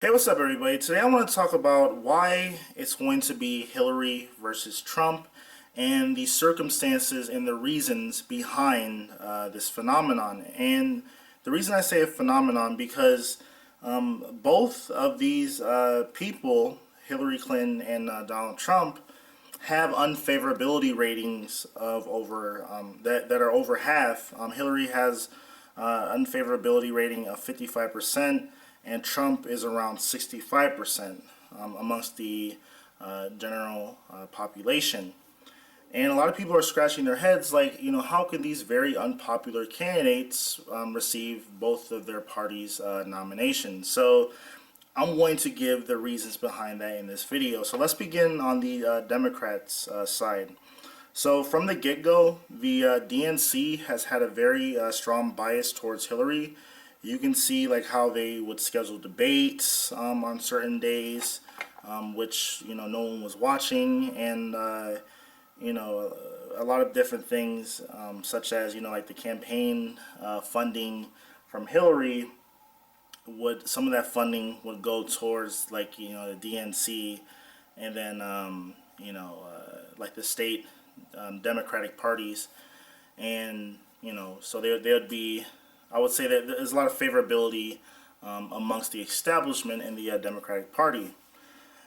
Hey, what's up, everybody? Today I want to talk about why it's going to be Hillary versus Trump and the circumstances and the reasons behind this phenomenon. And the reason I say a phenomenon because both of these people, Hillary Clinton and Donald Trump, have unfavorability ratings of over that are over half. Hillary has unfavorability rating of 55%, and Trump is around 65% amongst the general population. And a lot of people are scratching their heads like, how can these very unpopular candidates receive both of their parties' nominations? So I'm going to give the reasons behind that in this video. So let's begin on the Democrats' side. So from the get-go, the DNC has had a very strong bias towards Hillary. You can see like how they would schedule debates on certain days, which no one was watching, and a lot of different things, such as like the campaign funding from Hillary. Some of that funding would go towards like the DNC, and then like the state Democratic parties, and so they would be. I would say that there's a lot of favorability amongst the establishment in the Democratic Party.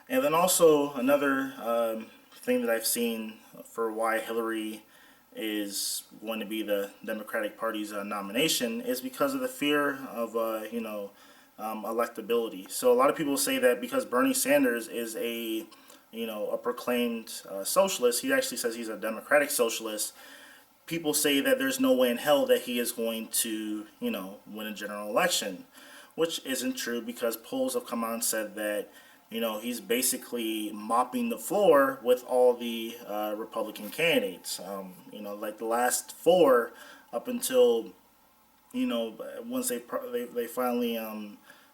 And then also another thing that I've seen for why Hillary is going to be the Democratic Party's nomination is because of the fear of electability. So a lot of people say that because Bernie Sanders is a proclaimed socialist, he actually says he's a democratic socialist. People say that there's no way in hell that he is going to, win a general election, which isn't true because polls have come out and said that, he's basically mopping the floor with all the Republican candidates. Like the last four up until, once they finally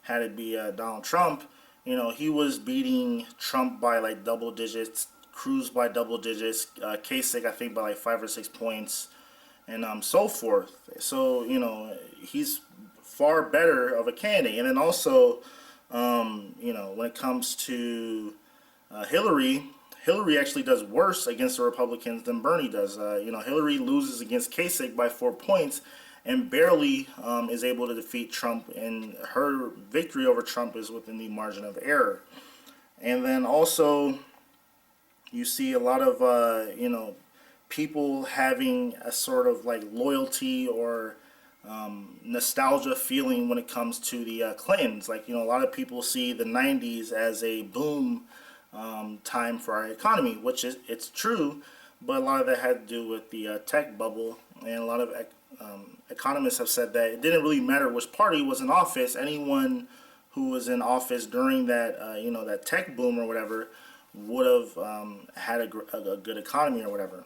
had it be Donald Trump, he was beating Trump by like double digits, Cruz by double digits, Kasich I think by like 5 or 6 points, and so forth. So he's far better of a candidate. And then also, when it comes to Hillary actually does worse against the Republicans than Bernie does. Hillary loses against Kasich by 4 points and barely is able to defeat Trump, and her victory over Trump is within the margin of error. And then also, you see a lot of people having a sort of like loyalty or nostalgia feeling when it comes to the Clintons. Like a lot of people see the 90s as a boom time for our economy, which is it's true, but a lot of that had to do with the tech bubble, and a lot of economists have said that it didn't really matter which party was in office. Anyone who was in office during that that tech boom or whatever would have had a good economy or whatever.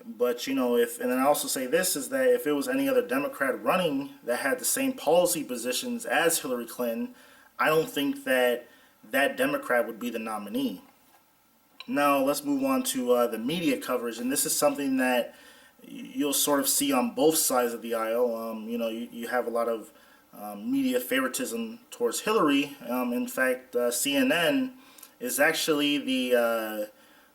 But and then I also say this is that if it was any other Democrat running that had the same policy positions as Hillary Clinton, I don't think that that Democrat would be the nominee. Now let's move on to the media coverage, and this is something that you'll sort of see on both sides of the aisle. You have a lot of media favoritism towards Hillary. In fact, CNN is actually the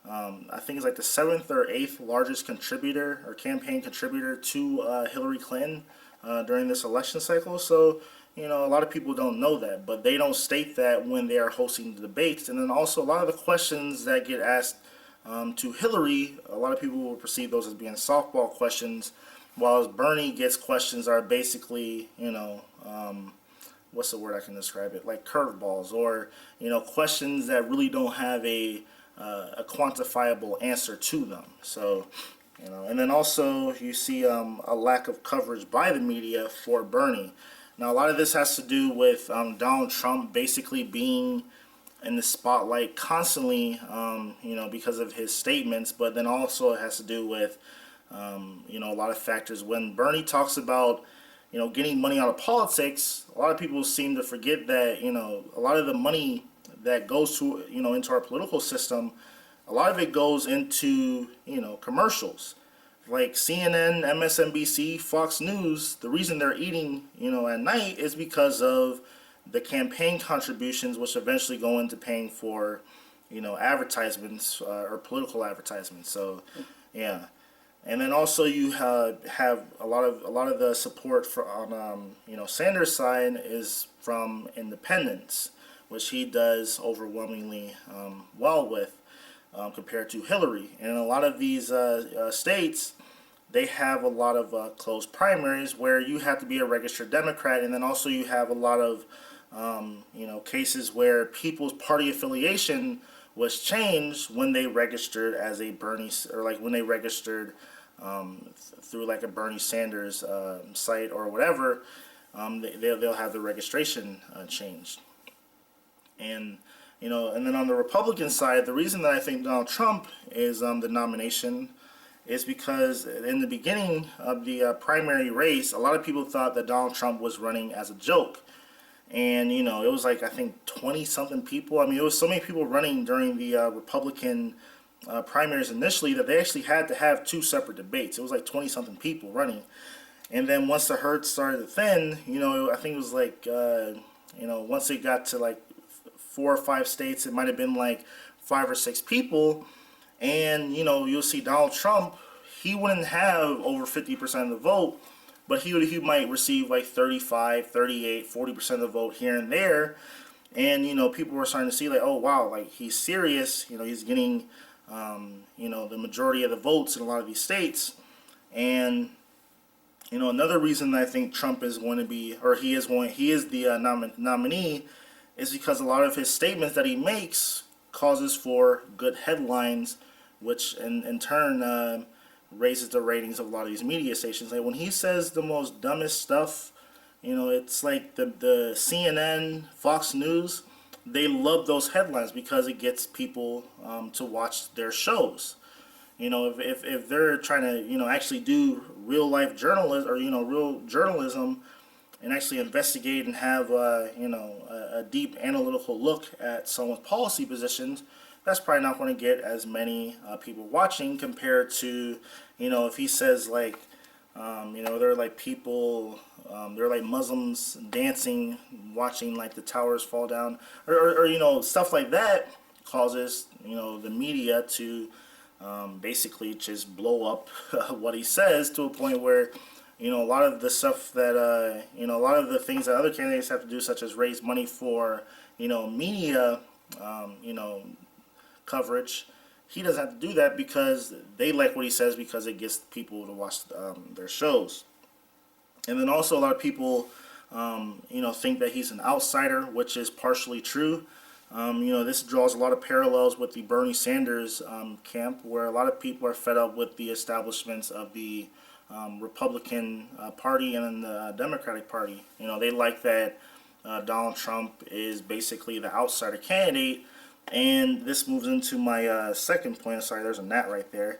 I think it's like the 7th or 8th largest contributor or campaign contributor to Hillary Clinton during this election cycle. So a lot of people don't know that, but they don't state that when they are hosting the debates. And then also a lot of the questions that get asked to Hillary, a lot of people will perceive those as being softball questions, while Bernie gets questions that are basically what's the word I can describe it, like curveballs, or questions that really don't have a quantifiable answer to them. So and then also you see a lack of coverage by the media for Bernie. Now a lot of this has to do with Donald Trump basically being in the spotlight constantly, because of his statements, but then also it has to do with a lot of factors. When Bernie talks about getting money out of politics, a lot of people seem to forget that a lot of the money that goes to into our political system, a lot of it goes into commercials. Like CNN, MSNBC, Fox News, the reason they're eating at night is because of the campaign contributions, which eventually go into paying for, advertisements or political advertisements. So, yeah. And then also you have a lot of the support for on Sanders' side is from independents, which he does overwhelmingly well with compared to Hillary. And in a lot of these states, they have a lot of closed primaries where you have to be a registered Democrat, and then also you have a lot of cases where people's party affiliation was changed when they registered as a Bernie, or like when they registered through like a Bernie Sanders site or whatever. They'll have the registration changed. And and then on the Republican side, the reason that I think Donald Trump is the nomination is because in the beginning of the primary race, a lot of people thought that Donald Trump was running as a joke. And, it was like, I think 20 something people. I mean, it was so many people running during the Republican primaries initially that they actually had to have two separate debates. It was like 20 something people running. And then once the herd started to thin, I think it was like, once it got to like 4 or 5 states, it might have been like 5 or 6 people. And, you'll see Donald Trump, he wouldn't have over 50% of the vote, but he might receive like 35, 38, 40% of the vote here and there. And, people were starting to see like, oh, wow, like he's serious. He's getting, the majority of the votes in a lot of these states. And, another reason that I think Trump is going to be, or he is the nominee, is because a lot of his statements that he makes causes for good headlines, which in turn raises the ratings of a lot of these media stations. Like when he says the most dumbest stuff, it's like the CNN, Fox News, they love those headlines because it gets people to watch their shows. If they're trying to actually do real life journalism or real journalism and actually investigate and have a deep analytical look at someone's policy positions, that's probably not going to get as many people watching compared to, if he says like, they're like people, they're like Muslims dancing, watching like the towers fall down, or stuff like that causes, the media to basically just blow up what he says to a point where, a lot of the stuff that, a lot of the things that other candidates have to do, such as raise money for, media, coverage, he doesn't have to do that because they like what he says because it gets people to watch their shows. And then also a lot of people, think that he's an outsider, which is partially true. This draws a lot of parallels with the Bernie Sanders camp, where a lot of people are fed up with the establishments of the Republican Party and then the Democratic Party. They like that Donald Trump is basically the outsider candidate. And this moves into my second point. Sorry, there's a gnat right there.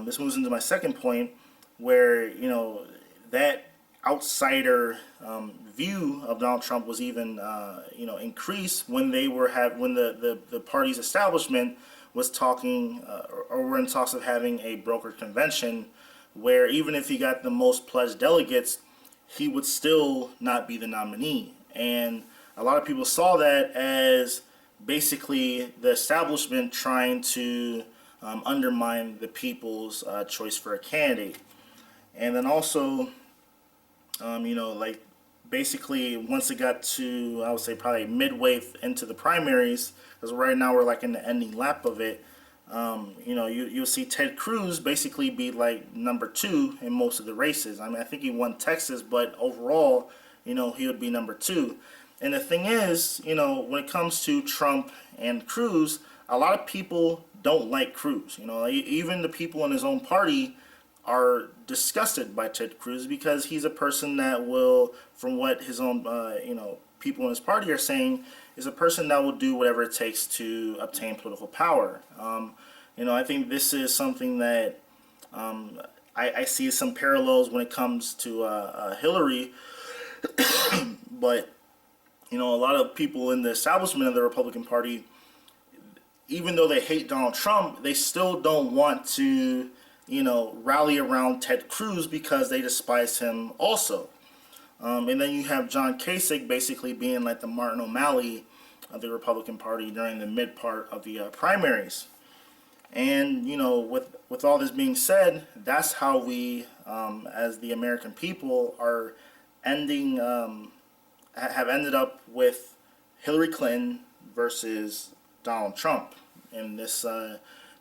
This moves into my second point where, that outsider view of Donald Trump was even, increased when when the party's establishment was talking or were in talks of having a brokered convention where even if he got the most pledged delegates, he would still not be the nominee. And a lot of people saw that as basically the establishment trying to undermine the people's choice for a candidate. And then also, like basically once it got to, I would say probably midway into the primaries, because right now we're like in the ending lap of it, you'll see Ted Cruz basically be like number 2 in most of the races. I mean, I think he won Texas, but overall, he would be number 2. And the thing is, when it comes to Trump and Cruz, a lot of people don't like Cruz. Even the people in his own party are disgusted by Ted Cruz because he's a person that will, from what his own, people in his party are saying, is a person that will do whatever it takes to obtain political power. I think this is something that I see some parallels when it comes to Hillary, but a lot of people in the establishment of the Republican Party, even though they hate Donald Trump, they still don't want to, rally around Ted Cruz because they despise him also. And then you have John Kasich basically being like the Martin O'Malley of the Republican Party during the mid part of the primaries. And with all this being said, that's how we, as the American people, are ending have ended up with Hillary Clinton versus Donald Trump in this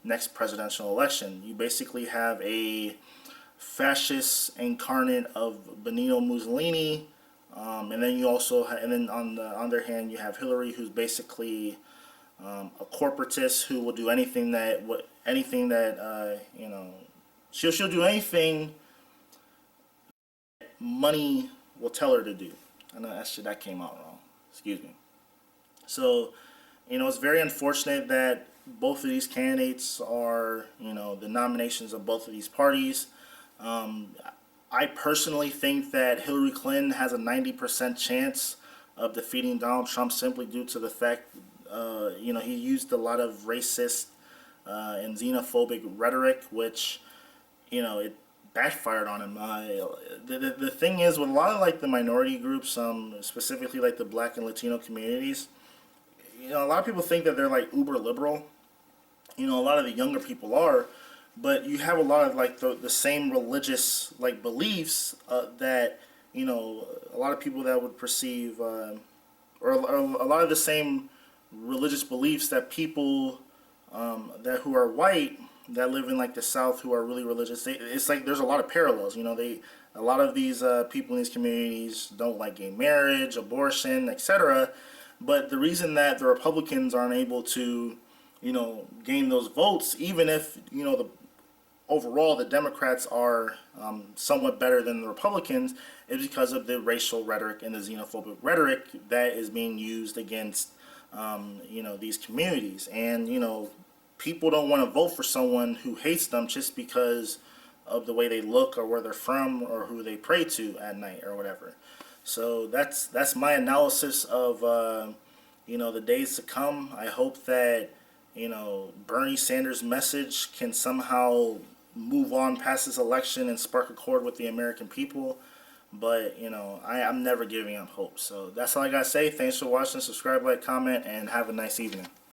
next presidential election. You basically have a fascist incarnate of Benito Mussolini, and then you also and then on the other hand you have Hillary, who's basically a corporatist who will do anything that she'll do anything money will tell her to do. I know that came out wrong. Excuse me. So, it's very unfortunate that both of these candidates are, the nominations of both of these parties. I personally think that Hillary Clinton has a 90% chance of defeating Donald Trump simply due to the fact, he used a lot of racist and xenophobic rhetoric, which, it backfired on him. The thing is, with a lot of like the minority groups, specifically like the Black and Latino communities, a lot of people think that they're like uber liberal. A lot of the younger people are, but you have a lot of like the same religious like beliefs that a lot of people that would perceive or a lot of the same religious beliefs that people that who are white that live in like the South who are really religious. It's like there's a lot of parallels. A lot of these people in these communities don't like gay marriage, abortion, etc. But the reason that the Republicans aren't able to, gain those votes, even if overall the Democrats are somewhat better than the Republicans, is because of the racial rhetoric and the xenophobic rhetoric that is being used against these communities. And people don't want to vote for someone who hates them just because of the way they look or where they're from or who they pray to at night or whatever. So that's my analysis of the days to come. I hope that Bernie Sanders' message can somehow move on past this election and spark a chord with the American people. But I'm never giving up hope. So that's all I gotta say. Thanks for watching. Subscribe, like, comment, and have a nice evening.